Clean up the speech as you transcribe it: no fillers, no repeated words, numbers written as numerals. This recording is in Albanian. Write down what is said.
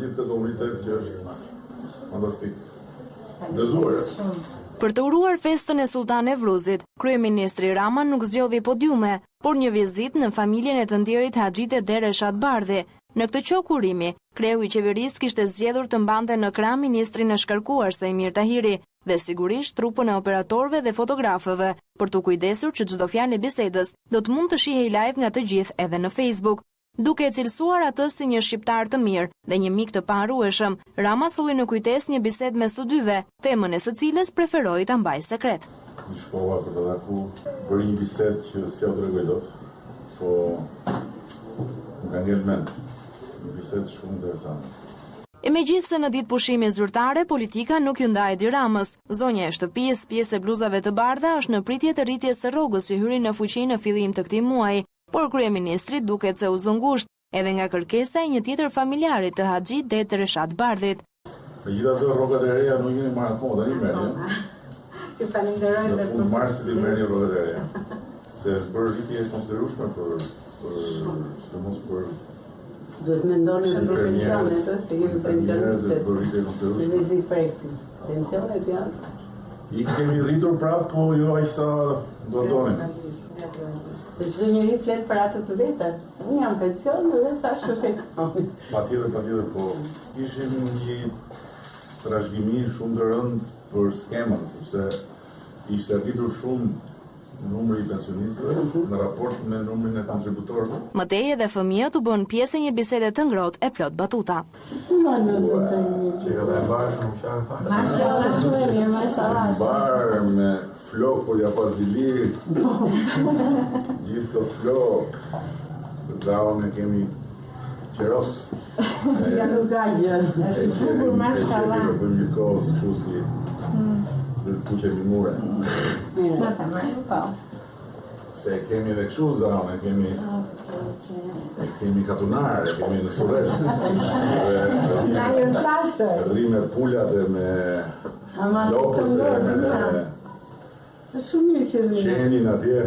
gjithë këtë komunitet që është fantastik. Gëzuar. Për të uruar festën e Sultan Evruzit, kryeministri Rama nuk zgjodhi podiume, por një vizitë në familjen e të ndjerit Haxhite Dereshat Bardhi. Në këtë qok urimi, kreu i qeverisë kishte zgjedhur të mbante në krah ministrin e shkarkuar Saimir Tahiri dhe sigurisht trupën e operatorëve dhe fotografëve, për të kujdesur që çdo fjalë e bisedës do të mund të shihej live nga të gjithë edhe në Facebook. Duke e cilësuar atë si një shqiptar të mirë dhe një mik të paharrueshëm, Rama solli në kujtesë një bisedë mes të dyve, temën e së cilës preferoi ta mbajë sekret. Një shkova për të dhaku për një bisedë që s'ja u tregoj dot, po më ka ngel mend. Një bisedë shumë interesante. E megjithse në ditë pushimi zyrtare, politika nuk ju ndajti Ramës. Zonja e shtëpisë, pjesë e bluzave të bardha është në pritje të rritjes së rrogës që hyri në fuqi në fillim të këtij muaji, por kryeministri duket se u zë ngusht, edhe nga kërkesa e një tjetër familjarit të Haxhit Dereshat Bardhit. Megjithatë, rrogat e reja nuk jeni marrë akoma, tani merrni. Ju falenderoj dhe fund marsit i merrni rrogat e reja. Se është bërë rritje e konsiderueshme për sidomos për duhet mendoni për pensionet, se jemi pensionistë. Që ne zi presim. Pensionet janë. I kemi rritur prapë, po jo aq sa do donim. Se çdo njeri flet për atë të vetën. Unë jam pension dhe tash shkoj. Patjetër, po kishim një trashëgimi shumë të rëndë për skemën, sepse ishte rritur shumë numri i pensionistëve në raport me numrin e kontributorëve. Mëtej edhe fëmijët u bën pjesë e një bisede të ngrohtë e plot batuta. Bar me flokë ja bazili. Gjithë të flokë. Dravën e kemi qeros. Ja nuk ka gjë. Është bukur mashallah. Ne bëjmë gjithkohë kështu si kuqe limure. Se kemi edhe kështu zanë, kemi katunar, kemi në surresh. Rri me pullat e me lopës e me qenin atje.